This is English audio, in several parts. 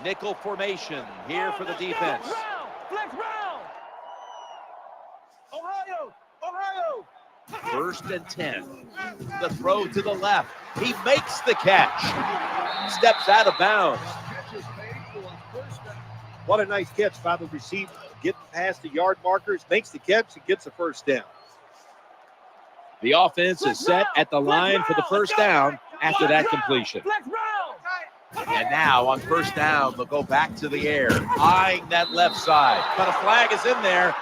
Nickel formation here for the defense. Flex round. Ohio. 1st and 10. The throw to the left. He makes the catch. Steps out of bounds. What a nice catch by the receiver. Getting past the yard markers, makes the catch, and gets a first down. The offense is set at the line for the first down after that completion. And now on first down, they'll go back to the air, eyeing that left side. But a flag is in there.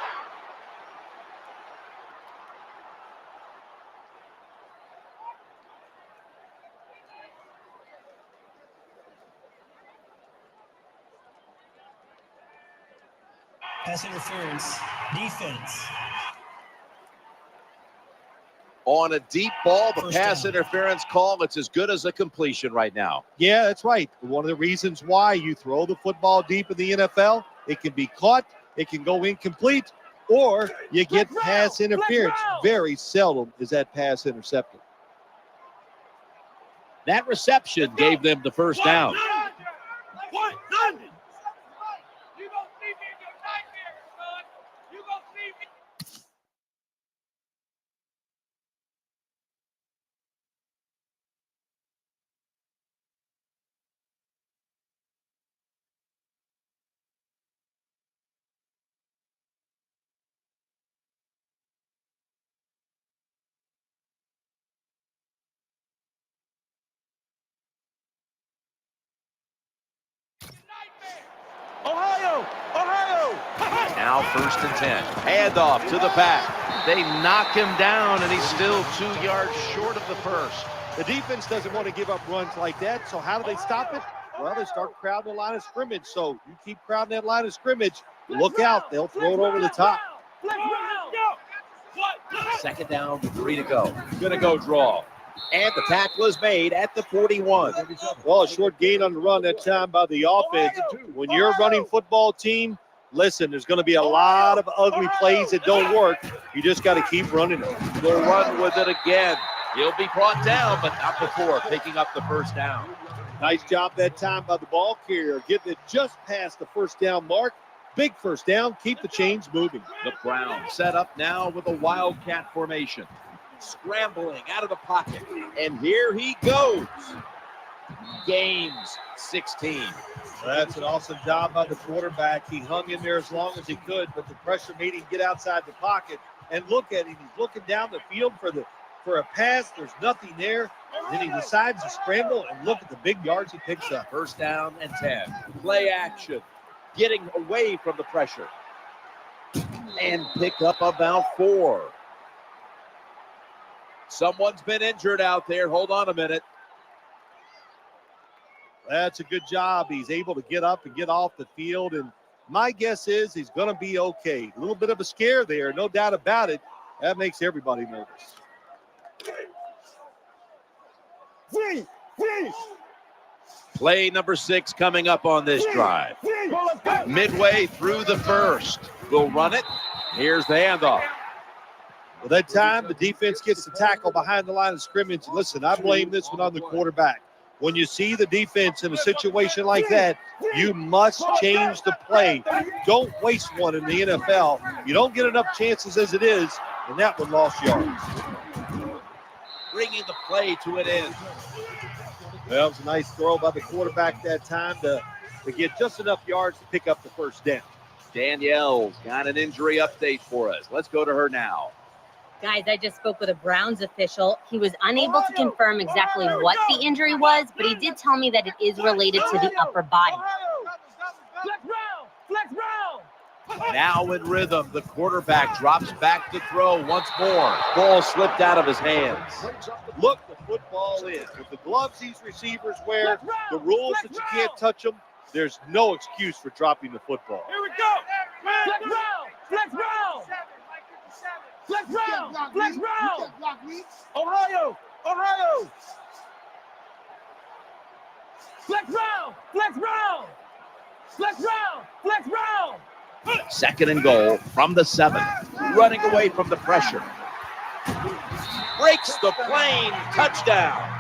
Pass interference, defense. On a deep ball, the First pass down. interference call, it's as good as a completion right now. Yeah, that's right. One of the reasons why you throw the football deep in the NFL, it can be caught, it can go incomplete, or you get pass interference. Very seldom is that pass intercepted. That reception gave them the first down. Ohio. Now 1st and 10. Handoff to the back. They knock him down, and he's still 2 yards short of the first. The defense doesn't want to give up runs like that, so how do they stop it? Well, they start crowding the line of scrimmage. So you keep crowding that line of scrimmage, look out, they'll throw it over the top. 2nd down, 3 to go. Gonna go draw. And the tackle is made at the 41. Well, a short gain on the run that time by the offense. When you're a running football team, listen, there's going to be a lot of ugly plays that don't work. You just got to keep running it. They'll run with it again. He'll be brought down, but not before picking up the first down. Nice job that time by the ball carrier, getting it just past the first down mark. Big first down, keep the chains moving. The Browns set up now with a wildcat formation. Scrambling out of the pocket. And here he goes. Gains 16. That's an awesome job by the quarterback. He hung in there as long as he could, but the pressure made him get outside the pocket. And look at him. He's looking down the field for a pass. There's nothing there. Then he decides to scramble, and look at the big yards he picks up. 1st down and 10. Play action. Getting away from the pressure. And pick up about 4. Someone's been injured out there. Hold on a minute. That's a good job. He's able to get up and get off the field, and my guess is he's going to be okay. A little bit of a scare there, no doubt about it. That makes everybody nervous. Play number 6 coming up on this drive. Midway through the first. We'll run it. Here's the handoff. Well, that time, the defense gets the tackle behind the line of scrimmage. Listen, I blame this one on the quarterback. When you see the defense in a situation like that, you must change the play. Don't waste one in the NFL. You don't get enough chances as it is, and that one lost yards. Bringing the play to an end. Well, it was a nice throw by the quarterback that time to get just enough yards to pick up the first down. Danielle's got an injury update for us. Let's go to her now. Guys, I just spoke with a Browns official. He was unable to confirm exactly what the injury was, but he did tell me that it is related to the upper body. Now in rhythm, the quarterback drops back to throw once more. Ball slipped out of his hands. Look the football in. With the gloves these receivers wear, the rules that you can't touch them, there's no excuse for dropping the football. Here we go. Flex round. Flex round. Flex round. Flex round. Ohio. Ohio. Flex round. Flex round. Flex round. Flex round. 2nd and goal from the 7. Running away from the pressure. Breaks the plane. Touchdown.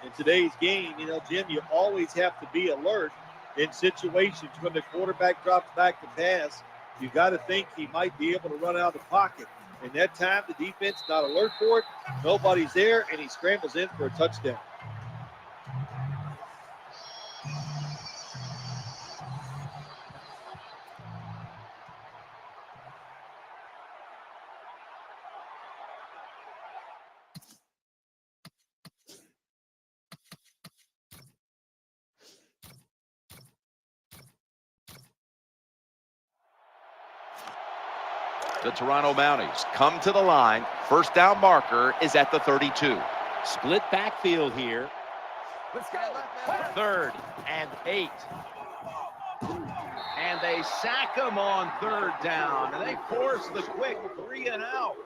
In today's game, Jim, you always have to be alert in situations when the quarterback drops back to pass. You got to think he might be able to run out of the pocket. And that time, the defense not alert for it. Nobody's there, and he scrambles in for a touchdown. The Toronto Mounties come to the line. First down marker is at the 32. Split backfield here. Let's go. 3rd and 8. And they sack him on 3rd down. And they force the quick 3 and out.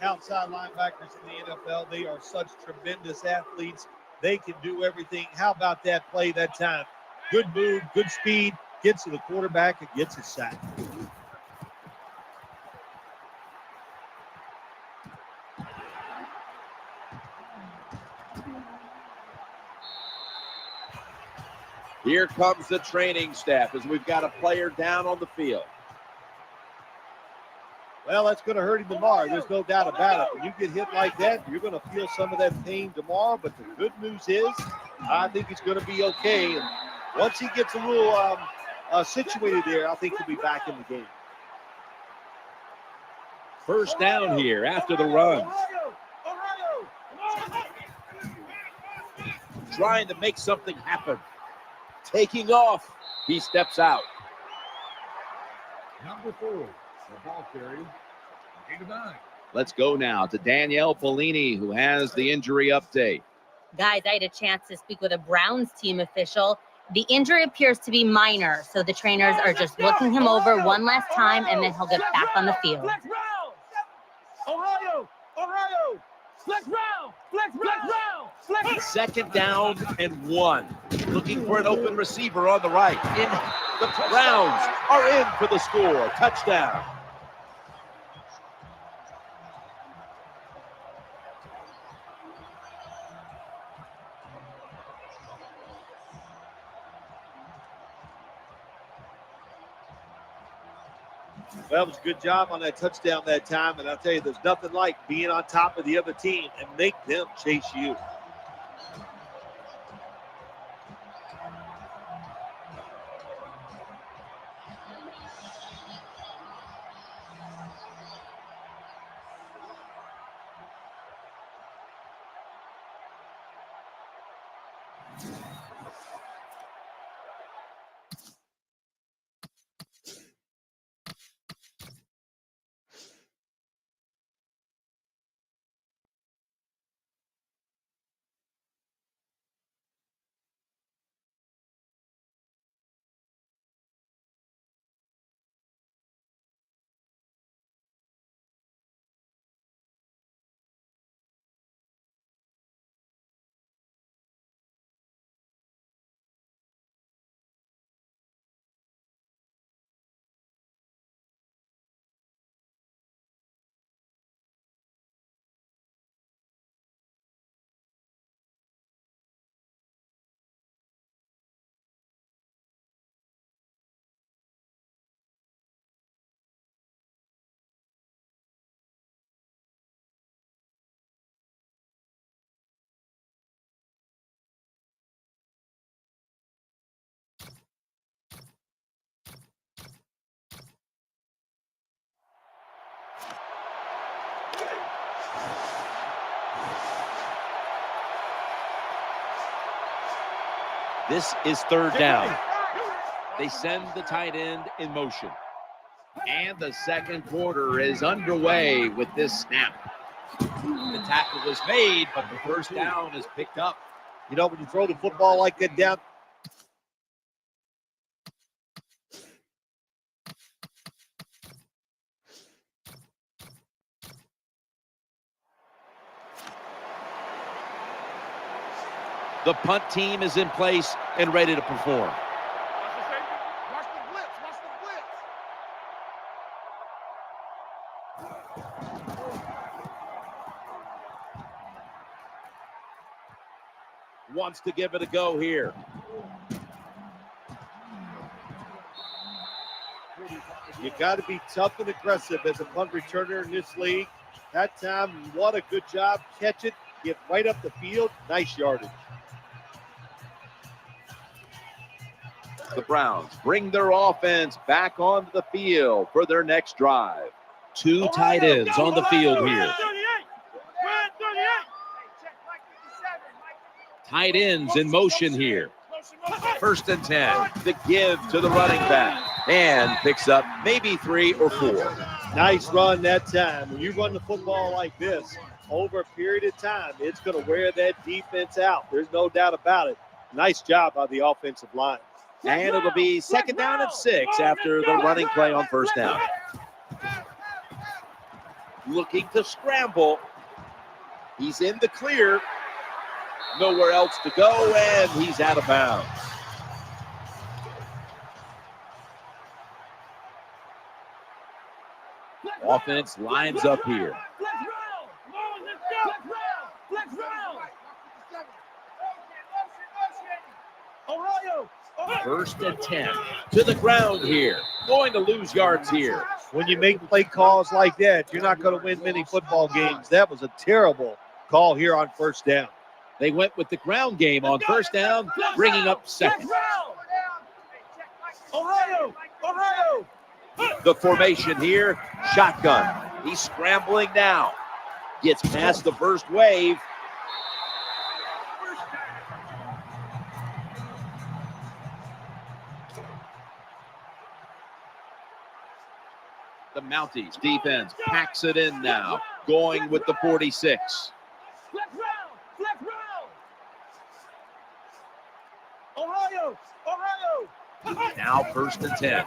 Outside linebackers in the NFL, they are such tremendous athletes. They can do everything. How about that play that time? Good move, good speed, gets to the quarterback and gets a sack. Here comes the training staff as we've got a player down on the field. Well, that's going to hurt him tomorrow. There's no doubt about it. When you get hit like that, you're going to feel some of that pain tomorrow. But the good news is, I think he's going to be okay. And once he gets a little situated there, I think he'll be back in the game. First down here after the run. Trying to make something happen. Taking off. He steps out. Number 4, the ball carrier, 8-9. Let's go now to Danielle Bellini, who has the injury update. Guys, I had a chance to speak with a Browns team official. The injury appears to be minor, so the trainers are just looking him over one last time, and then he'll get back on the field. Flex round. Ohio. Flex round. Flex round. Second down and 1. Looking for an open receiver on the right. The Browns are in for the score. Touchdown. Well, it was a good job on that touchdown that time. And I'll tell you, there's nothing like being on top of the other team and make them chase you. This is 3rd down. They send the tight end in motion. And the second quarter is underway with this snap. The tackle was made, but the first down is picked up. When you throw the football like that down, The punt team is in place and ready to perform. Watch the blitz. wants to give it a go here. You got to be tough and aggressive as a punt returner in this league. That time, what a good job. Catch it, get right up the field. Nice yardage. The Browns bring their offense back onto the field for their next drive. Two tight ends on the field here. Tight ends in motion here. 1st and 10. The give to the running back. And picks up maybe 3 or 4. Nice run that time. When you run the football like this, over a period of time, it's going to wear that defense out. There's no doubt about it. Nice job by the offensive line. And it'll be 2nd down and 6 after the running play on 1st down. Looking to scramble. He's in the clear. Nowhere else to go, and he's out of bounds. Offense lines up here. First and 10 to the ground here. Going to lose yards here. When you make play calls like that, you're not going to win many football games. That was a terrible call here on 1st down. They went with the ground game on 1st down, bringing up 2nd. Ohio! The formation here, shotgun. He's scrambling now. Gets past the first wave. The Mounties defense packs it in now, going with the 46. Ohio! Now 1st and 10.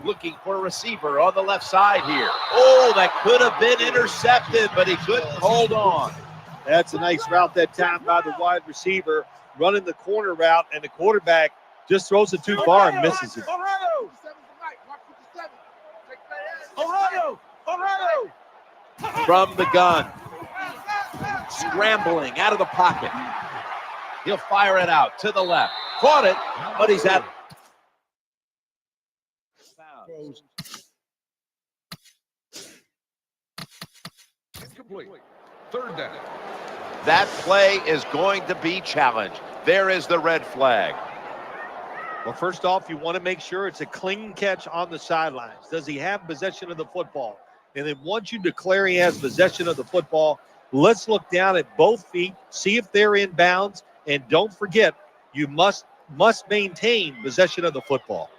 Looking for a receiver on the left side here. Oh, that could have been intercepted, but he couldn't hold on. That's a nice route that time by the wide receiver, running the corner route, and the quarterback just throws it too far and misses it. Ohio! From the gun. Scrambling out of the pocket. He'll fire it out to the left. Caught it, but he's out. Incomplete. 3rd down. That play is going to be challenged. There is the red flag. Well, first off, you want to make sure it's a clean catch on the sidelines. Does he have possession of the football? And then once you declare he has possession of the football, let's look down at both feet, see if they're in bounds, and don't forget, you must maintain possession of the football.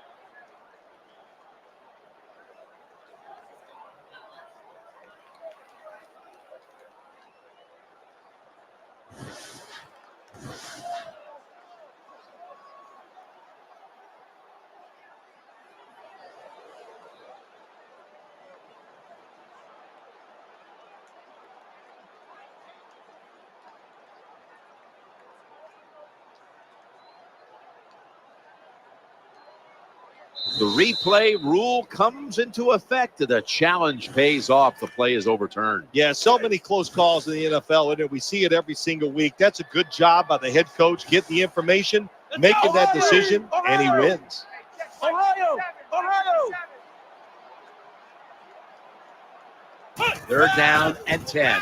The replay rule comes into effect. The challenge pays off. The play is overturned. Yeah, so many close calls in the NFL, and we see it every single week. That's a good job by the head coach, getting the information, making that decision, and he wins. Ohio! 3rd down and 10.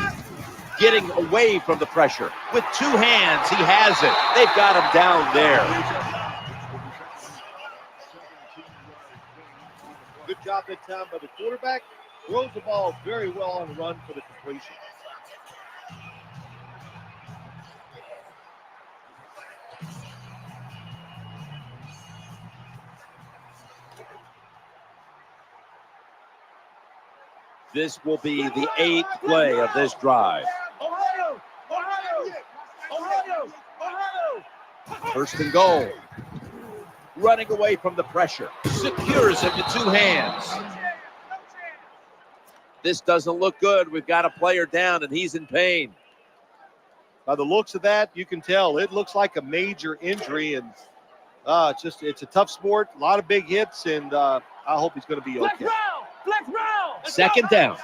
Getting away from the pressure. With 2 hands, he has it. They've got him down there. Good job that time by the quarterback. Throws the ball very well on the run for the completion. This will be the 8th play of this drive. Ohio! 1st and goal. Running away from the pressure. Secures it with 2 hands. This doesn't look good. We've got a player down, and he's in pain. By the looks of that, you can tell it looks like a major injury, and it's a tough sport, a lot of big hits, and I hope he's going to be okay. 2nd down.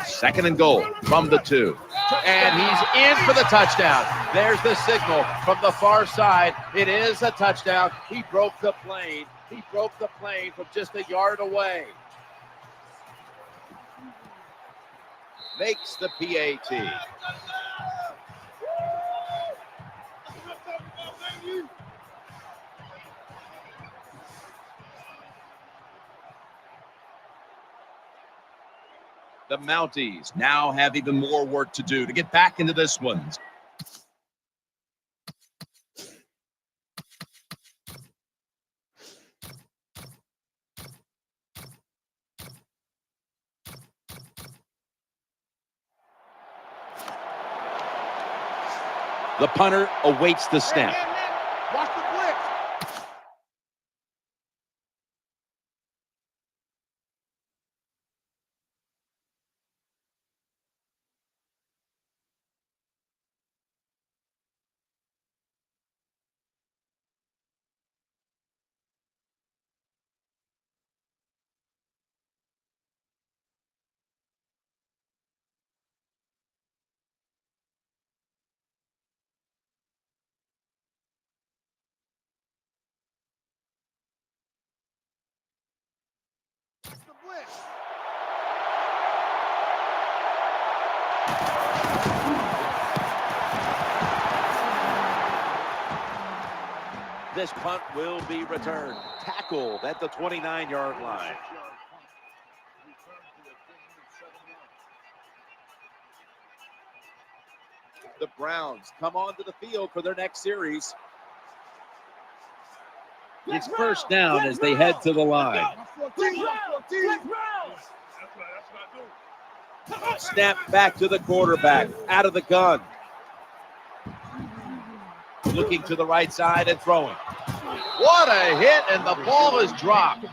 2nd and goal from the 2. And he's in for the touchdown. There's the signal from the far side. It is a touchdown. He broke the plane. He broke the plane from just a yard away. Makes the PAT. The Mounties now have even more work to do to get back into this one. The punter awaits the snap. Watch the blitz. The blitz. This punt will be returned. Tackled at the 29-yard line. The Browns come onto the field for their next series. It's first down as they head to the line. Snap back to the quarterback, out of the gun. Looking to the right side and throwing. What a hit, and the ball is dropped.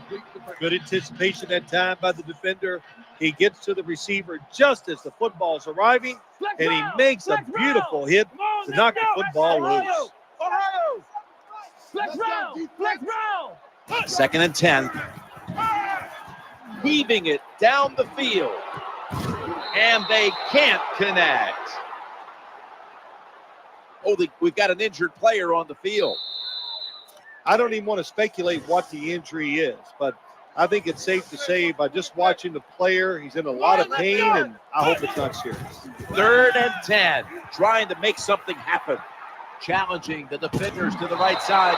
Good anticipation that time by the defender. He gets to the receiver just as the football's arriving, and he makes a beautiful hit to knock the football loose. Ohio! Flex round! Flex round! Second and 10. Heaving it down the field. And they can't connect. Oh, we've got an injured player on the field. I don't even want to speculate what the injury is, but I think it's safe to say by just watching the player, he's in a lot of pain, and I hope it's not serious. Third and 10, trying to make something happen. Challenging the defenders to the right side.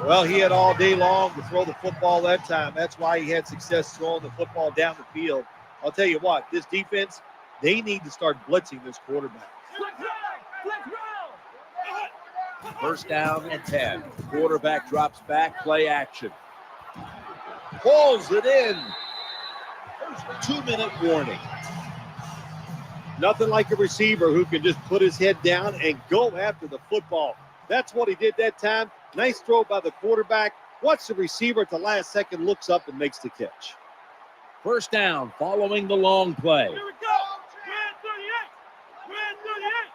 Well, he had all day long to throw the football that time. That's why he had success throwing the football down the field. I'll tell you what, this defense, they need to start blitzing this quarterback. First down and 10. Quarterback drops back, play action. Pulls it in. 2-minute warning. Nothing like a receiver who can just put his head down and go after the football. That's what he did that time. Nice throw by the quarterback. Watch the receiver at the last second, looks up and makes the catch. First down following the long play. Here we go. Red 38. Red 38.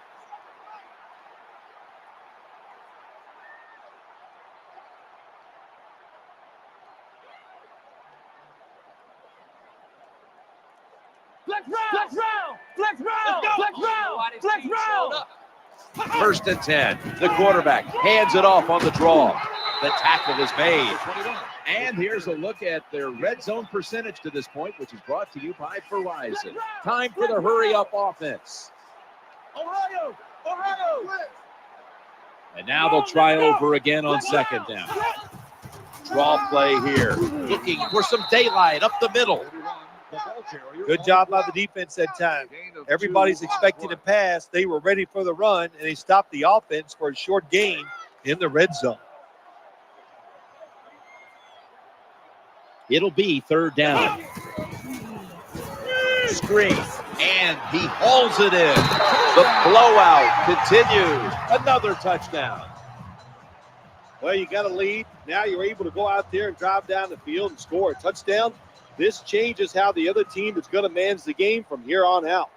Flex round! Flex round! Flex round! Flex round! Flex round! First and 10. The quarterback hands it off on the draw. The tackle is made. And here's a look at their red zone percentage to this point, which is brought to you by Verizon. Time for the hurry-up offense. Ohio! Ohio! And now they'll try over again on second down. Draw play here. Looking for some daylight up the middle. Good job by the defense that time. Everybody's expecting a pass. They were ready for the run, and they stopped the offense for a short gain in the red zone. It'll be third down. Screen, and he hauls it in. The blowout continues. Another touchdown. Well, you got a lead. Now you're able to go out there and drive down the field and score a touchdown. This changes how the other team is going to manage the game from here on out.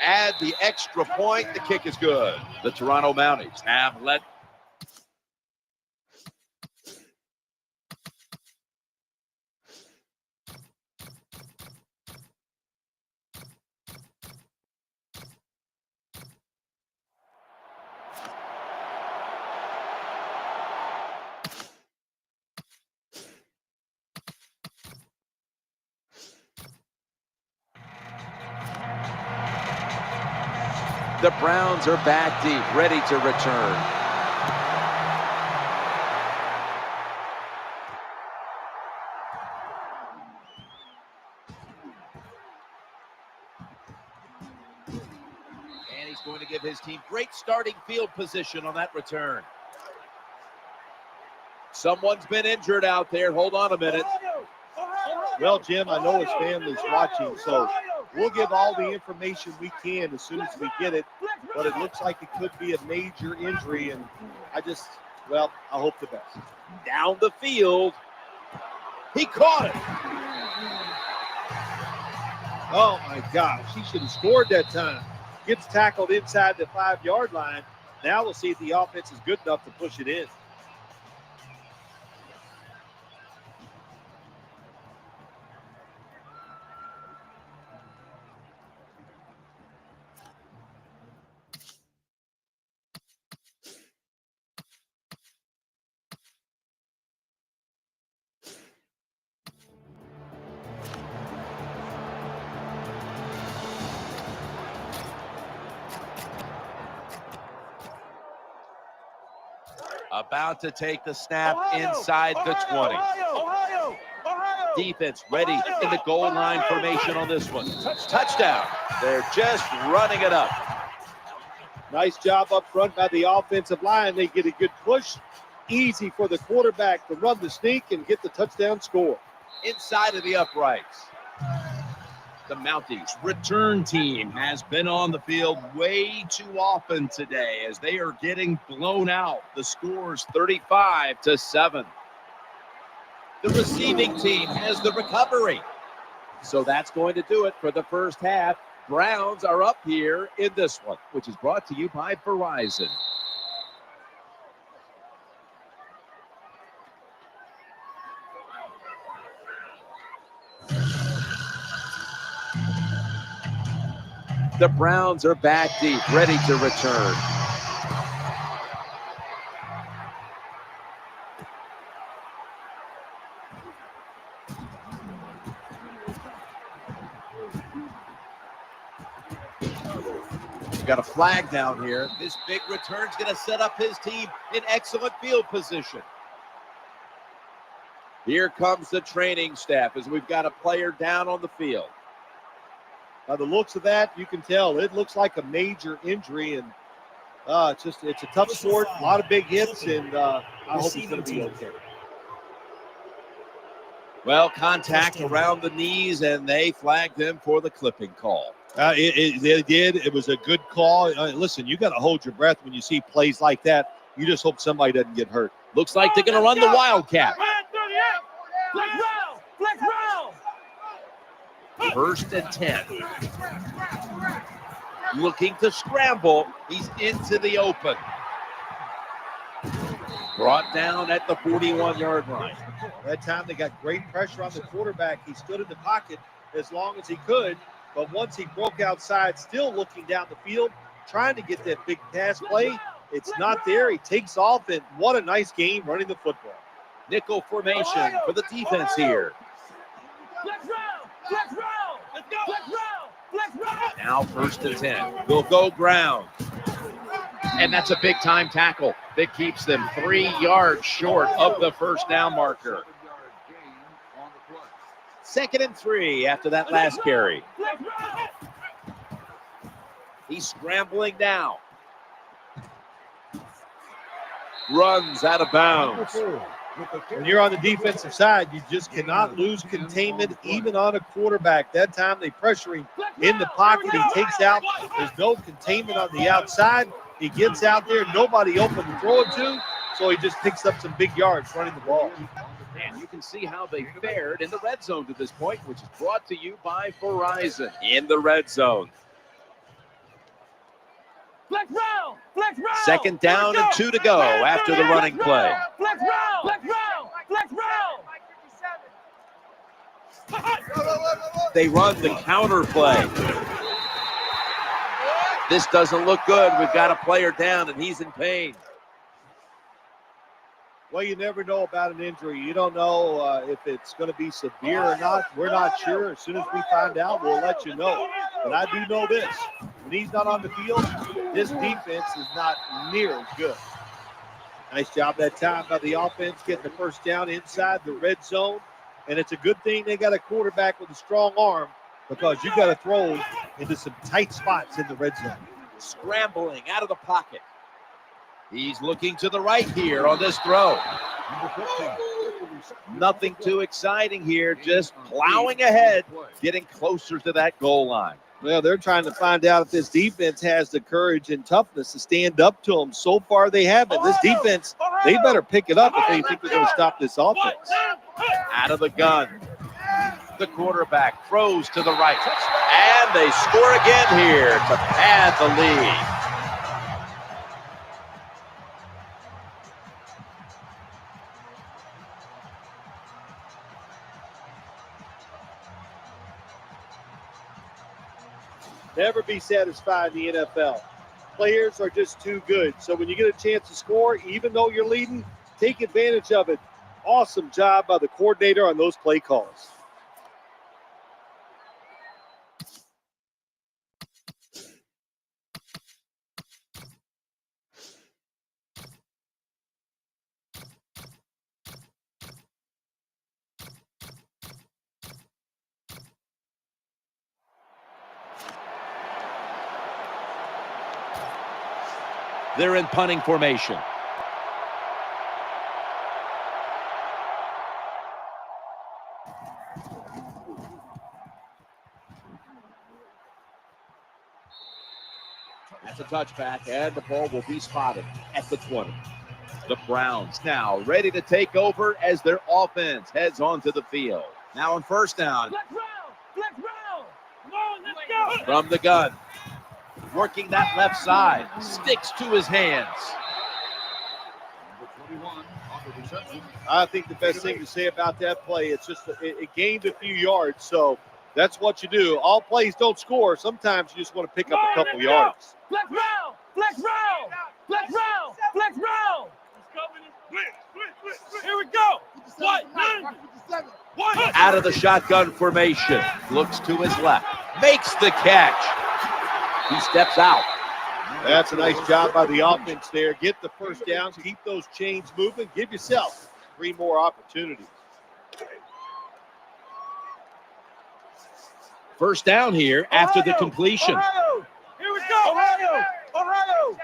Add the extra point. The kick is good. The Toronto Mounties have led. The Browns are back deep, ready to return. And he's going to give his team great starting field position on that return. Someone's been injured out there. Hold on a minute. Well, Jim, I know his family's watching, so we'll give all the information we can as soon as we get it. But it looks like it could be a major injury, and I hope the best. Down the field. He caught it. Oh, my gosh. He should have scored that time. Gets tackled inside the 5-yard line. Now we'll see if the offense is good enough to push it in. About to take the snap inside the 20. Defense ready in the goal line formation on this one. Touchdown. They're just running it up. Nice job up front by the offensive line. They get a good push. Easy for the quarterback to run the sneak and get the touchdown score. Inside of the uprights. The Mounties return team has been on the field way too often today as they are getting blown out. The score's 35-7. The receiving team has the recovery. So that's going to do it for the first half. Browns are up here in this one, which is brought to you by Verizon. The Browns are back deep, ready to return. We've got a flag down here. This big return's going to set up his team in excellent field position. Here comes the training staff as we've got a player down on the field. By the looks of that, you can tell it looks like a major injury, and it's a tough sport, a lot of big hits, and I hope he's going to be okay. Well, contact around the knees, and they flagged him for the clipping call. They did. It was a good call. Listen, you got to hold your breath when you see plays like that. You just hope somebody doesn't get hurt. Looks like they're going to run the Wildcat. Flex round. First and 10. Looking to scramble. He's into the open. Brought down at the 41-yard line. That time they got great pressure on the quarterback. He stood in the pocket as long as he could, but once he broke outside, still looking down the field, trying to get that big pass play, it's not there. He takes off, and what a nice game running the football. Nickel formation for the defense here. Now first and 10. We'll go ground. And that's a big-time tackle that keeps them 3 yards short of the first down marker. 2nd and 3 after that last carry. He's scrambling now. Runs out of bounds. When you're on the defensive side, you just cannot lose containment even on a quarterback. That time they pressure him in the pocket. He takes out. There's no containment on the outside. He gets out there, nobody open to throw it to, so he just picks up some big yards running the ball. And you can see how they fared in the red zone to this point, which is brought to you by Verizon. In the red zone. Flex round. 2nd down and 2 to go after the running play. Flex round. They run the counter play. This doesn't look good. We've got a player down, and he's in pain. Well, you never know about an injury. You don't know if it's going to be severe or not. We're not sure. As soon as we find out, we'll let you know. But I do know this. When he's not on the field, this defense is not near as good. Nice job that time by the offense getting the first down inside the red zone. And it's a good thing they got a quarterback with a strong arm because you got to throw into some tight spots in the red zone. Scrambling out of the pocket. He's looking to the right here on this throw. Nothing too exciting here, just plowing ahead, getting closer to that goal line. Well, they're trying to find out if this defense has the courage and toughness to stand up to them. So far, they haven't. This defense, they better pick it up if they think they're going to stop this offense. Out of the gun. The quarterback throws to the right. And they score again here to pad the lead. Never be satisfied in the NFL. Players are just too good. So when you get a chance to score, even though you're leading, take advantage of it. Awesome job by the coordinator on those play calls. They're in punting formation. That's a touchback, and the ball will be spotted at the 20. The Browns now ready to take over as their offense heads onto the field. Now on first down. Flex round. Come on, let's go. From the gun. Working that left side. Sticks to his hands. I think the best thing to say about that play, it's just it gained a few yards, so that's what you do. All plays don't score. Sometimes you just want to pick up a couple yards. Flex round. Flex round. Flex round. Flex round. Here we go. One. Out of the shotgun formation. Looks to his left. Makes the catch. He steps out. That's a nice job by the offense there. Get the first down. Keep those chains moving. Give yourself 3 more opportunities. First down here after the completion. Ohio. Here we go. Ohio.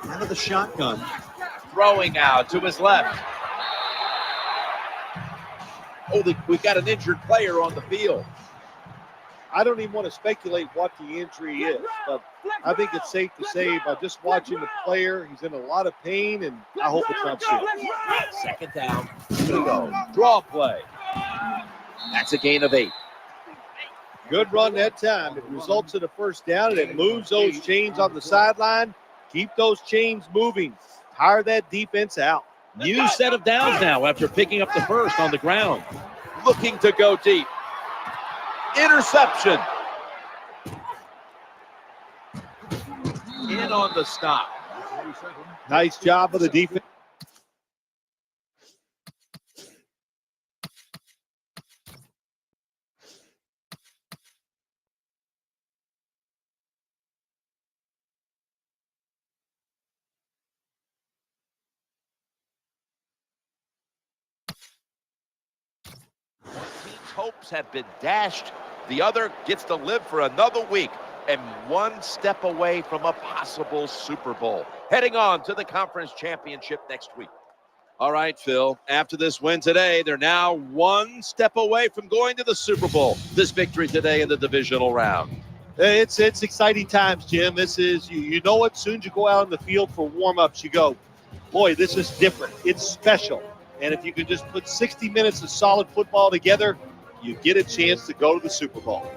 Out of the shotgun. Throwing out to his left. Oh, we've got an injured player on the field. I don't even want to speculate what the injury is, but I think it's safe to say by just watching the player, he's in a lot of pain, and I hope it's not serious. Second down. Here we go. Draw play. That's a gain of 8. Good run that time. It results in a first down, and it moves those chains on the sideline. Keep those chains moving. Tire that defense out. New set of downs now after picking up the first on the ground. Looking to go deep. Interception. In on the stop. Nice job of the defense. Team's hopes have been dashed. The other gets to live for another week and one step away from a possible Super Bowl. Heading on to the conference championship next week. All right, Phil, after this win today, they're now one step away from going to the Super Bowl. This victory today in the divisional round. It's exciting times, Jim. This is, you know what, soon as you go out on the field for warm-ups, you go, boy, this is different. It's special. And if you can just put 60 minutes of solid football together, you get a chance to go to the Super Bowl.